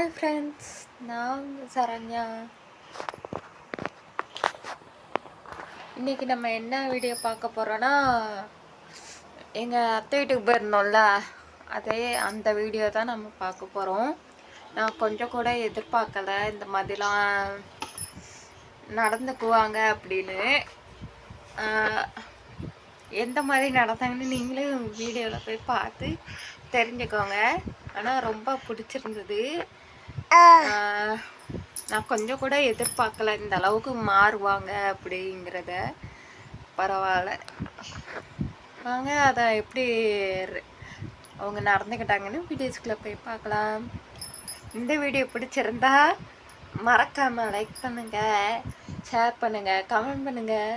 Hi friends, நான் சரண்யா. இன்றைக்கி நம்ம என்ன வீடியோ பார்க்க போகிறோன்னா, எங்கள் அத்தை வீட்டுக்கு போயிருந்தோம்ல, அந்த வீடியோ தான் நம்ம பார்க்க போகிறோம். நான் கொஞ்சம் கூட எதிர்பார்க்கலை இந்த மாதிரிலாம் நடந்துக்குவாங்க அப்படின்னு. எந்த மாதிரி நடந்தாங்கன்னு நீங்களும் வீடியோவில் போய் பார்த்து தெரிஞ்சுக்கோங்க. ஆனால் ரொம்ப பிடிச்சிருந்தது. நான் கொஞ்சம் கூட எதிர்பார்க்கல இந்த அளவுக்கு மாறுவாங்க அப்படிங்கிறத. பரவாயில்ல, வாங்க அதை எப்படி அவங்க நடந்துக்கிட்டாங்கன்னு வீடியோஸ்குள்ளே போய் பார்க்கலாம். இந்த வீடியோ பிடிச்சிருந்தா மறக்காமல் லைக் பண்ணுங்கள், ஷேர் பண்ணுங்கள், கமெண்ட் பண்ணுங்கள்,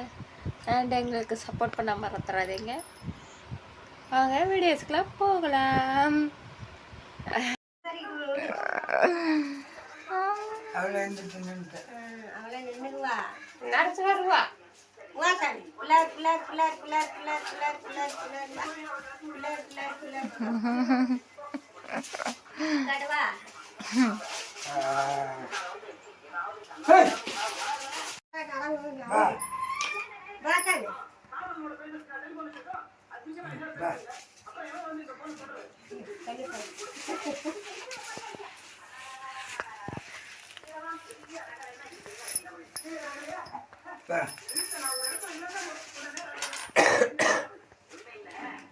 அண்ட் எங்களுக்கு சப்போர்ட் பண்ண மறந்துடாதீங்க. வாங்க வீடியோஸ்குள்ளே போகலாம். நடத்து வருவா.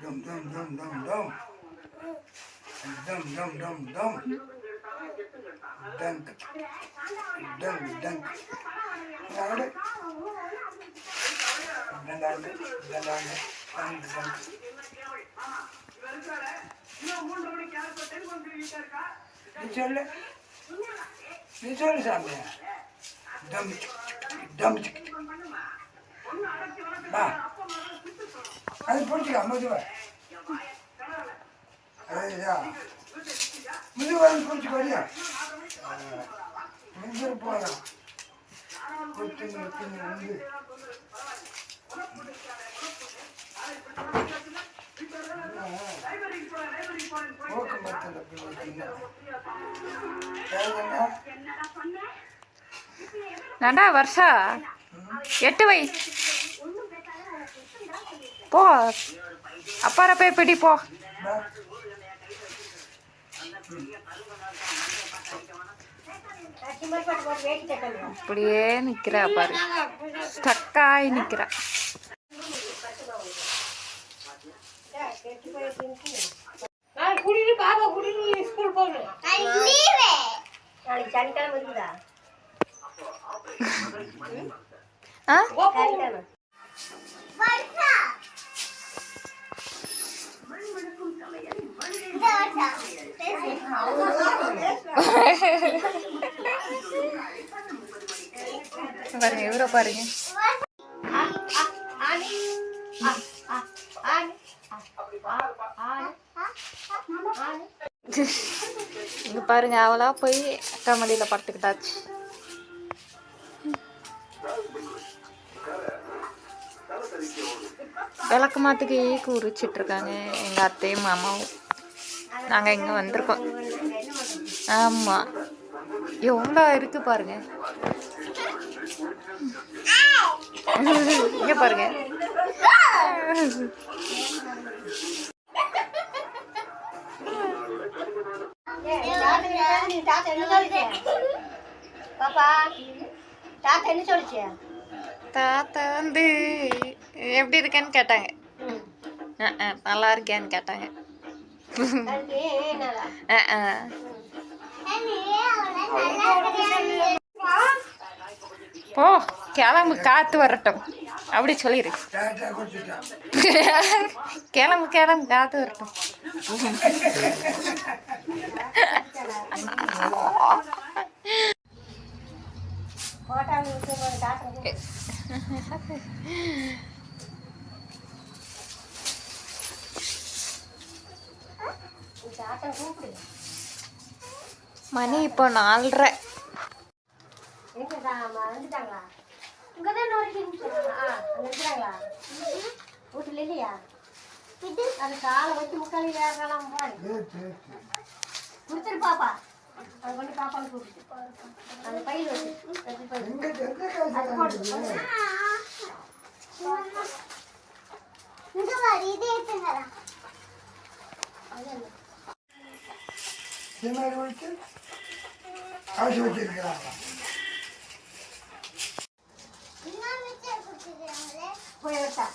Dum dum dum dum dum. Dum dum dum dum. Dunk. Dunk dunk. Nade. Dandande dandande dunk dunk. Ni chole samne. Dum dum. Ba. அது பிடிச்சிக்க முதுவை அதா முதுவை பிடிச்சிக்க வழியா முதுகு போகலாம் கொத்து வந்து போக்க மாட்டேன். நடா வருஷா 8 வை போ, அப்பார போய் பிடி போ. அப்படியே நிக்கிறா பாரு, ஸ்டக்காய் நிக்கிறா. பாருங்க, இவரை பாருங்க. இங்க பாருங்க, அவளா போய் அக்கா மடியில படுத்துக்கிட்டாச்சு. விளக்கு மாத்துக்கு உரிச்சிட்டு இருக்காங்க எங்க அத்தையும் மாமாவும். நாங்க இங்க வந்திருக்கோம். ஆமா, எவ்வளோ இருக்கு பாருங்க. இங்க பாருங்க. தாத்தா வந்து எப்படி இருக்கேன்னு கேட்டாங்க. நல்லா இருக்கேன்னு கேட்டாங்க. போ, கிளம்பு, காத்து வரட்டும் அப்படி சொல்லிடு. கிளம்பு கிளம்பு, காத்து வரட்டும். மணி இப்போ 4:30. அது காலை வச்சு முக்காலி வேறலாம் போடு குடுத்துரு பாப்பா. அது கொண்டு சாப்பாடு போட்டு அந்த பையில எங்க காசு காட்டுது? சின்னாடி வச்சு காசு வச்சிருக்கிறாங்களா? போய் எடுத்தா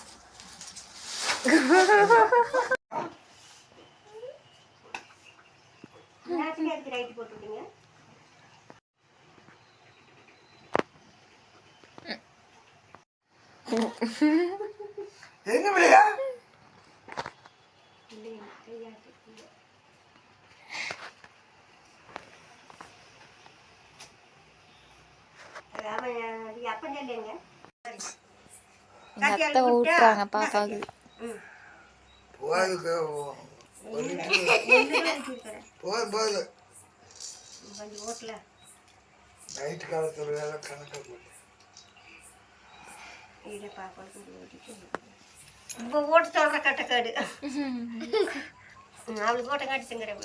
நேரத்துக்கு ரைட்டு போட்டுவிட்டீங்க. என்ன விளையா? அப்பன் சொல்லுங்க எங்க அத்தை ஊட்டுறாங்க பாப்பாவுக்கு. போதுக்கு ஒரு போதும் போதும். கொஞ்சம் ஓட்டல நைட்டு காலத்தில் வேலை கணக்கு போட்டு இதை பார்க்க ஓட்டிட்டு இப்போ ஓட்டு சொல்கிற கட்டக்காடு அவளுக்கு ஓட்ட காட்டி தங்குறேன்.